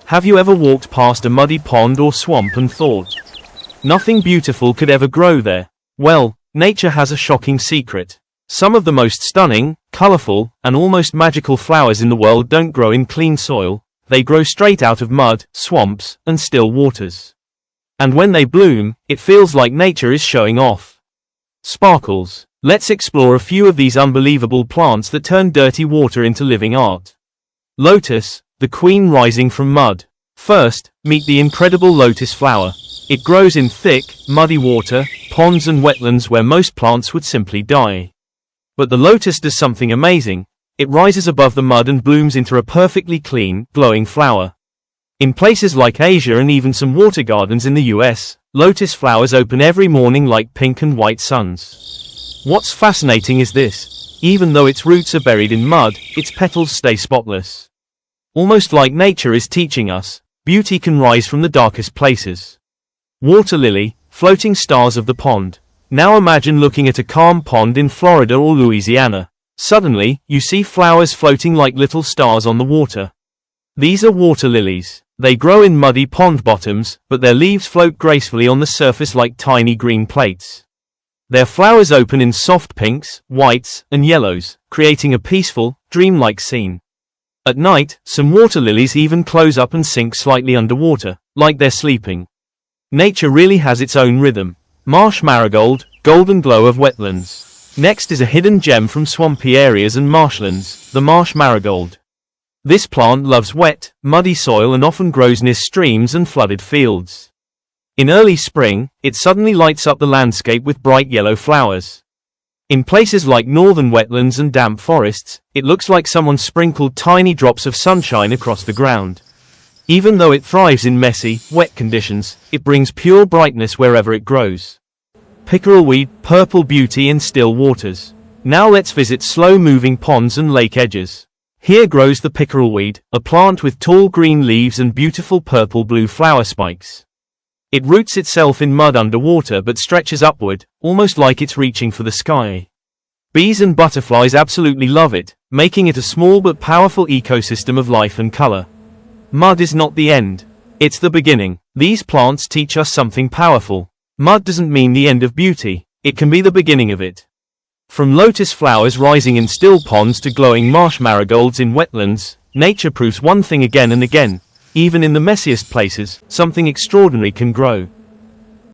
Have you ever walked past a muddy pond or swamp and thought, nothing beautiful could ever grow there? Well, nature has a shocking secret. Some of the most stunning, colorful, and almost magical flowers in the world don't grow in clean soil, they grow straight out of mud, swamps, and still waters. And when they bloom, it feels like nature is showing off. Sparkles. Let's explore a few of these unbelievable plants that turn dirty water into living art. Lotus, the queen rising from mud. First, meet the incredible lotus flower. It grows in thick, muddy water, ponds and wetlands where most plants would simply die. But the lotus does something amazing. It rises above the mud and blooms into a perfectly clean, glowing flower. In places like Asia and even some water gardens in the US, lotus flowers open every morning like pink and white suns. What's fascinating is this. Even though its roots are buried in mud, its petals stay spotless. Almost like nature is teaching us, beauty can rise from the darkest places. Water lily, floating stars of the pond. Now imagine looking at a calm pond in Florida or Louisiana. Suddenly, you see flowers floating like little stars on the water. These are water lilies. They grow in muddy pond bottoms, but their leaves float gracefully on the surface like tiny green plates. Their flowers open in soft pinks, whites, and yellows, creating a peaceful, dreamlike scene. At night, some water lilies even close up and sink slightly underwater, like they're sleeping. Nature really has its own rhythm. Marsh marigold, golden glow of wetlands. Next is a hidden gem from swampy areas and marshlands, the marsh marigold. This plant loves wet, muddy soil and often grows near streams and flooded fields. In early spring, it suddenly lights up the landscape with bright yellow flowers. In places like northern wetlands and damp forests, it looks like someone sprinkled tiny drops of sunshine across the ground. Even though it thrives in messy, wet conditions, it brings pure brightness wherever it grows. Pickerelweed, purple beauty in still waters. Now let's visit slow-moving ponds and lake edges. Here grows the pickerelweed, a plant with tall green leaves and beautiful purple-blue flower spikes. It roots itself in mud underwater but stretches upward, almost like it's reaching for the sky. Bees and butterflies absolutely love it, making it a small but powerful ecosystem of life and color. Mud is not the end. It's the beginning. These plants teach us something powerful. Mud doesn't mean the end of beauty, it can be the beginning of it. From lotus flowers rising in still ponds to glowing marsh marigolds in wetlands, nature proves one thing again and again. Even in the messiest places, something extraordinary can grow.